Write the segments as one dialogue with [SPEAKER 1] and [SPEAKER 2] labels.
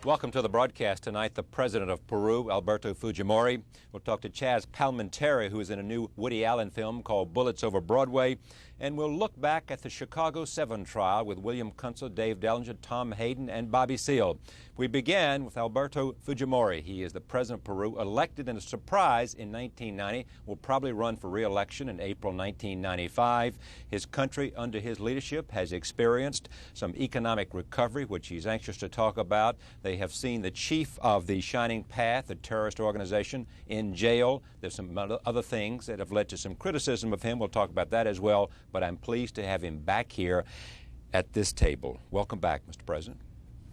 [SPEAKER 1] Welcome to the broadcast tonight. The President of Peru, Alberto Fujimori. We'll talk to Chaz Palminteri, who is in a new Woody Allen film called Bullets Over Broadway. And we'll look back at the Chicago 7 trial with William Kunzel, Dave Dellinger, Tom Hayden, and Bobby Seale. We began with Alberto Fujimori. He is the President of Peru, elected in a surprise in 1990, will probably run for re-election in April 1995. His country, under his leadership, has experienced some economic recovery, which he's anxious to talk about. They have seen the chief of the Shining Path, the terrorist organization, in jail. There's some other things that have led to some criticism of him. We'll talk about that as well. But I'm pleased to have him back here at this table. Welcome back, Mr. President.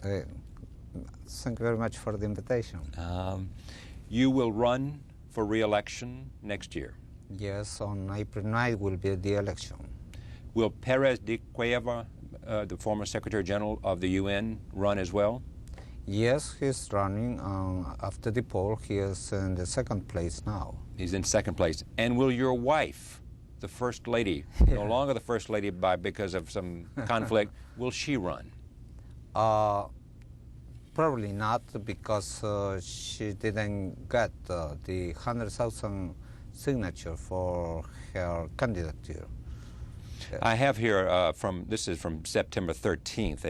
[SPEAKER 2] Thank you very much for the invitation.
[SPEAKER 1] You will run for re-election next year.
[SPEAKER 2] Yes, on April 9th will be the election.
[SPEAKER 1] Will Pérez de Cuellar, the former Secretary General of the UN, run as well?
[SPEAKER 2] Yes, he's running. After the poll, he is in the second place now.
[SPEAKER 1] He's in second place. And will your wife, the First Lady, no longer the First Lady because of some conflict, will she run?
[SPEAKER 2] Probably not, because she didn't get the 100,000 signature for her candidature.
[SPEAKER 1] I have here this is from September 13th,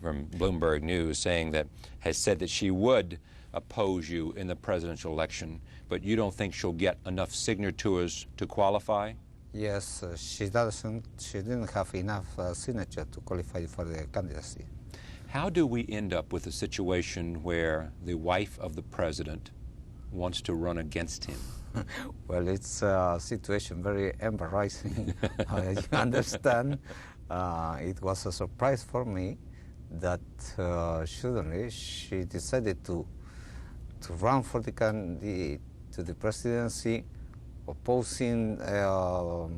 [SPEAKER 1] from Bloomberg News, has said that she would oppose you in the presidential election, but you don't think she'll get enough signatures to qualify?
[SPEAKER 2] Yes, she doesn't. She didn't have enough signature to qualify for the candidacy.
[SPEAKER 1] How do we end up with a situation where the wife of the president wants to run against him?
[SPEAKER 2] Well, it's a situation very embarrassing. You understand? It was a surprise for me that suddenly she decided to run for the presidency, opposing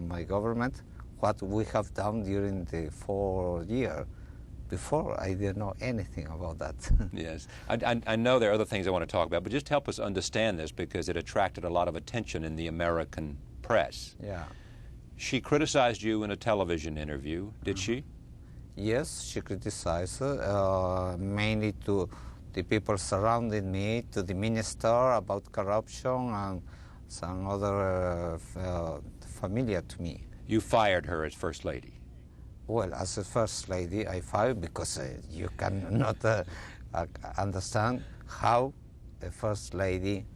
[SPEAKER 2] my government, what we have done during the 4 years. Before, I didn't know anything about that.
[SPEAKER 1] Yes. I know there are other things I want to talk about, but just help us understand this because it attracted a lot of attention in the American press.
[SPEAKER 2] Yeah.
[SPEAKER 1] She criticized you in a television interview, did she?
[SPEAKER 2] Yes, she criticized mainly to the people surrounding me, to the minister about corruption and some other familiar to me.
[SPEAKER 1] You fired her as First Lady.
[SPEAKER 2] Well, as a First Lady, I fired because you cannot understand how a First Lady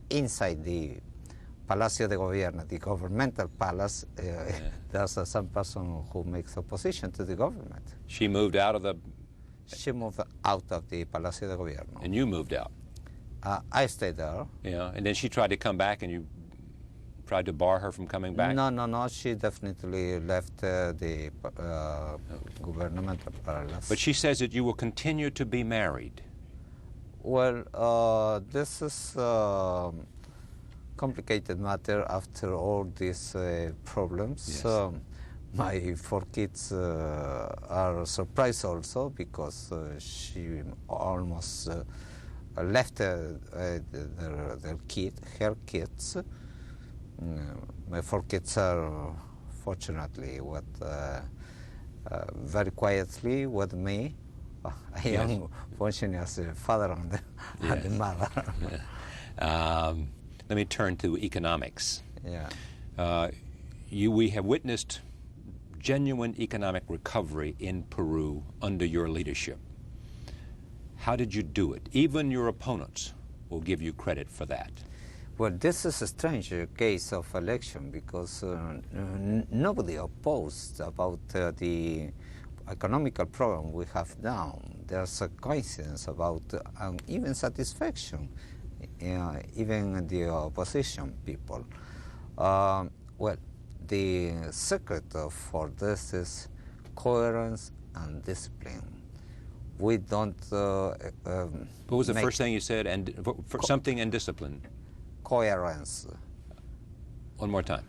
[SPEAKER 2] inside the Palacio de Gobierno, the governmental palace, there's some person who makes opposition to the government.
[SPEAKER 1] She moved out of the...
[SPEAKER 2] She moved out of the Palacio de Gobierno.
[SPEAKER 1] And you moved out?
[SPEAKER 2] I stayed there.
[SPEAKER 1] Yeah, and then she tried to come back and you tried to bar her from coming back?
[SPEAKER 2] No. She definitely left the governmental palace.
[SPEAKER 1] But she says that you will continue to be married.
[SPEAKER 2] Well, this is a complicated matter after all these problems.
[SPEAKER 1] Yes.
[SPEAKER 2] My 4 kids are surprised also because she almost left her kids. My 4 kids are fortunately very quietly with me. I am functioning as a father and a mother.
[SPEAKER 1] Let me turn to economics.
[SPEAKER 2] Yeah.
[SPEAKER 1] We have witnessed genuine economic recovery in Peru under your leadership. How did you do it? Even your opponents will give you credit for that.
[SPEAKER 2] Well, this is a strange case of election because nobody opposed about the economical program we have done. There's a coincidence about even satisfaction, even the opposition people. Well, the secret for this is coherence and discipline. We don't...
[SPEAKER 1] what was the first thing you said? And something and discipline.
[SPEAKER 2] Coherence.
[SPEAKER 1] One more time.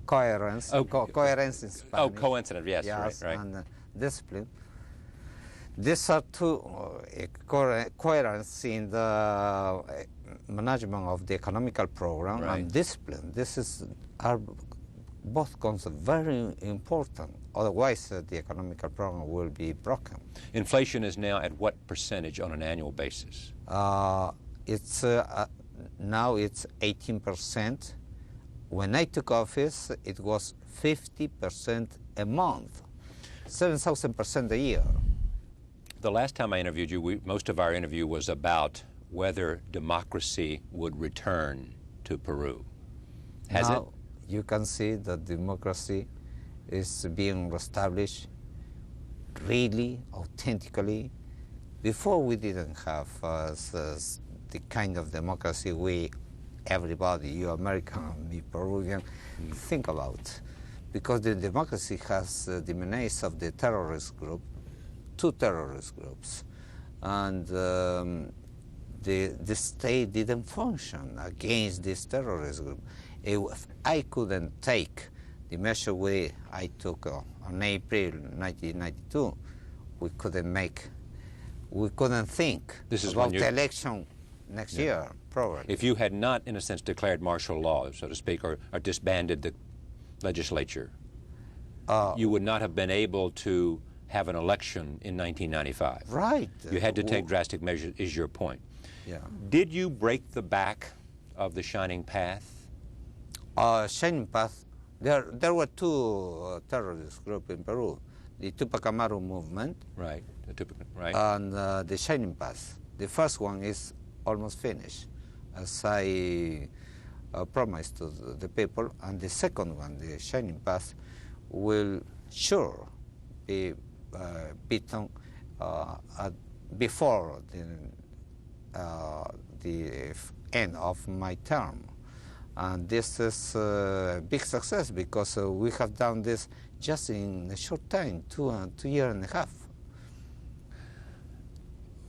[SPEAKER 2] Coherence.
[SPEAKER 1] Oh,
[SPEAKER 2] coherence in Spanish.
[SPEAKER 1] Oh, coincident. Yes, right.
[SPEAKER 2] And discipline. These are two coherence in the management of the economical program and discipline. This is are both concepts very important. Otherwise, the economical program will be broken.
[SPEAKER 1] Inflation is now at what percentage on an annual basis?
[SPEAKER 2] It's now it's 18%. When I took office, it was 50% a month, 7,000% a year.
[SPEAKER 1] The last time I interviewed you, most of our interview was about whether democracy would return to Peru. Has it?
[SPEAKER 2] You can see that democracy is being reestablished really, authentically. Before we didn't have the kind of democracy everybody, you American, me Peruvian, think about. Because the democracy has the menace of the terrorist group, two terrorist groups. And the state didn't function against this terrorist group. If I couldn't take the measure I took on April 1992, we couldn't think about the election next year, probably.
[SPEAKER 1] If you had not, in a sense, declared martial law, so to speak, or disbanded the legislature, you would not have been able to have an election in 1995.
[SPEAKER 2] Right.
[SPEAKER 1] You had to take drastic measures, is your point.
[SPEAKER 2] Yeah.
[SPEAKER 1] Did you break the back of the Shining Path?
[SPEAKER 2] Shining Path, there were two terrorist groups in Peru, the Tupac Amaru movement,
[SPEAKER 1] right,
[SPEAKER 2] and the Shining Path. The first one is almost finished, as I promised to the people, and the second one, the Shining Path, will sure be beaten before the end of my term. And this is a big success because we have done this just in a short time, 2 years and a half.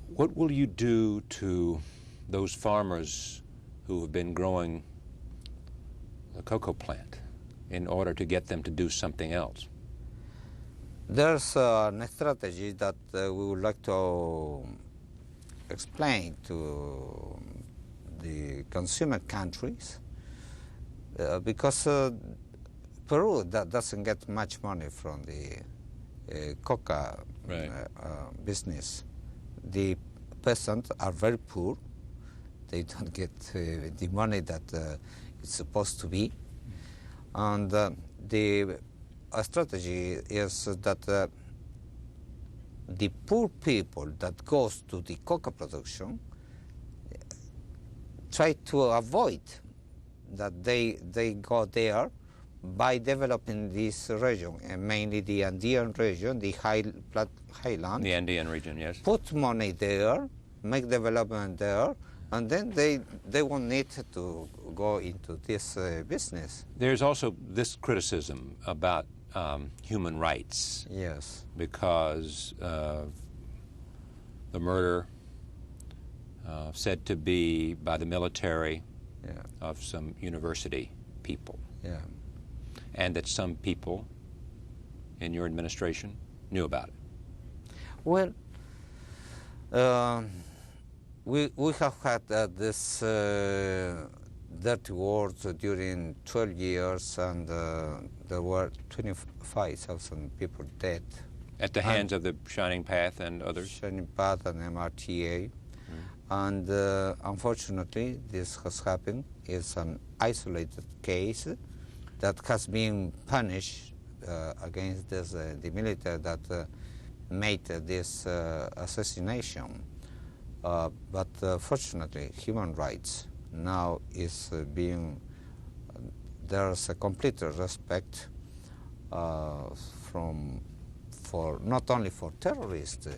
[SPEAKER 1] What will you do to those farmers who have been growing the cocoa plant in order to get them to do something else?
[SPEAKER 2] There's a strategy that we would like to explain to the consumer countries. Because Peru doesn't get much money from the Coca business. The peasants are very poor. They don't get the money that it's supposed to be. And the strategy is that the poor people that goes to the coca production try to avoid that they go there by developing this region, and mainly the Andean region, the highland.
[SPEAKER 1] The Andean region, yes.
[SPEAKER 2] Put money there, make development there, and then they won't need to go into this business.
[SPEAKER 1] There's also this criticism about human rights.
[SPEAKER 2] Yes.
[SPEAKER 1] Because the murder said to be by the military of some university people.
[SPEAKER 2] Yeah.
[SPEAKER 1] And that some people in your administration knew about it.
[SPEAKER 2] Well, we have had this dirty wars during 12 years, and there were 25,000 people dead.
[SPEAKER 1] At the hands of the Shining Path and others?
[SPEAKER 2] Shining Path and MRTA. And unfortunately, this has happened. It's an isolated case that has been punished against this, the military that made this assassination. But fortunately, human rights now is there's a complete respect for not only for terrorists,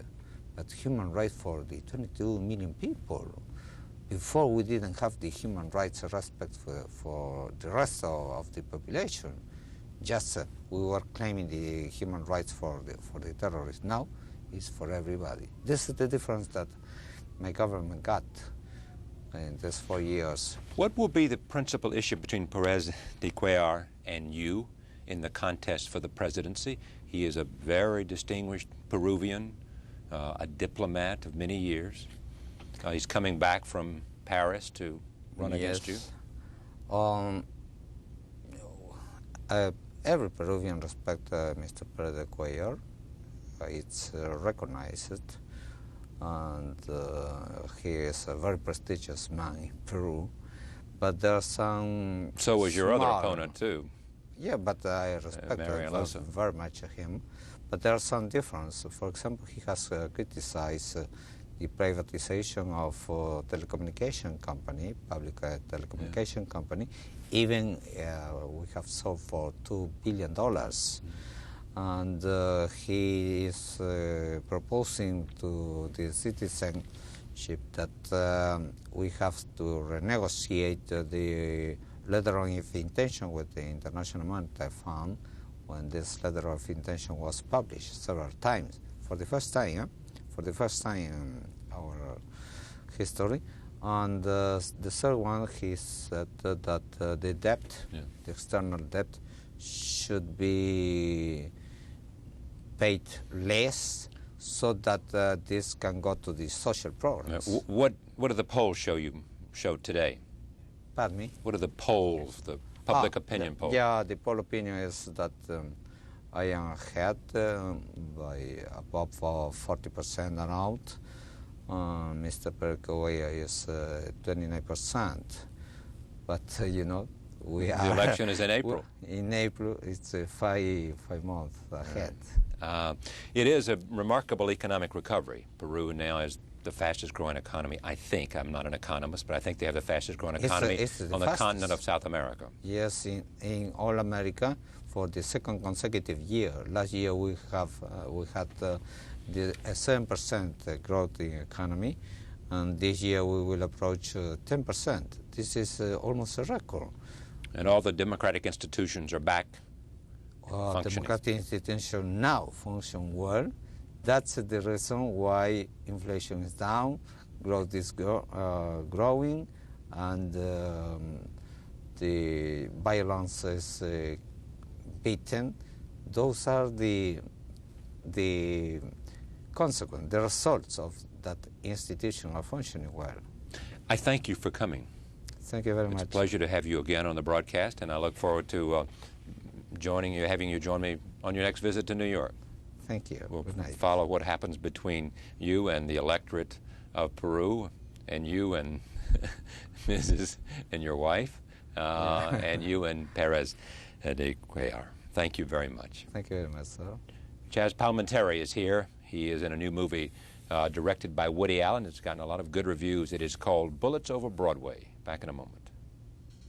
[SPEAKER 2] but human rights for the 22 million people. Before, we didn't have the human rights respect for the rest of the population. Just we were claiming the human rights for the terrorists. Now it's for everybody. This is the difference that my government got in these 4 years.
[SPEAKER 1] What will be the principal issue between Pérez de Cuellar and you in the contest for the presidency? He is a very distinguished Peruvian, a diplomat of many years. He's coming back from Paris to run against you.
[SPEAKER 2] every Peruvian respects Mr. Pérez de Cuellar. It's recognized, and he is a very prestigious man in Peru. But there are some.
[SPEAKER 1] So was your other opponent too.
[SPEAKER 2] Yeah, but I respect very much him. But there are some differences. For example, he has criticized the privatization of telecommunication company, public telecommunication company. Even we have sold for $2 billion. And he is proposing to the citizenship that we have to renegotiate the letter of intention with the International Monetary Fund when this letter of intention was published several times. For the first time in our history. And the third one, he said that the debt, the external debt, should be paid less so that this can go to the social programs.
[SPEAKER 1] What do the polls show today?
[SPEAKER 2] Pardon me?
[SPEAKER 1] What are the polls, the public opinion polls?
[SPEAKER 2] Yeah, the poll opinion is that I am ahead by above 40% around. Mr. Pérez de Cuellar is 29%. But, you know, we are...
[SPEAKER 1] The election is in April.
[SPEAKER 2] In April, it's 5 months ahead.
[SPEAKER 1] It is a remarkable economic recovery. Peru now is the fastest growing economy, I think. I'm not an economist, but I think they have the fastest growing economy on the continent of South America.
[SPEAKER 2] Yes, in all America for the second consecutive year. Last year we had a 7% growth in economy, and this year we will approach 10%. This is almost a record.
[SPEAKER 1] And all the democratic institutions are back
[SPEAKER 2] democratic institutions now function well. That's the reason why inflation is down, growth is growing, and the violence is beaten. Those are the consequence, the results of that institution are functioning well.
[SPEAKER 1] I thank you for coming.
[SPEAKER 2] Thank you very much.
[SPEAKER 1] It's a pleasure to have you again on the broadcast, and I look forward to having you join me on your next visit to New York.
[SPEAKER 2] Thank you.
[SPEAKER 1] We'll follow what happens between you and the electorate of Peru, and you and Mrs. and your wife, and you and Pérez de Cuellar. Thank you very much.
[SPEAKER 2] Thank you very much, sir.
[SPEAKER 1] Chaz Palminteri is here. He is in a new movie directed by Woody Allen. It's gotten a lot of good reviews. It is called Bullets Over Broadway. Back in a moment.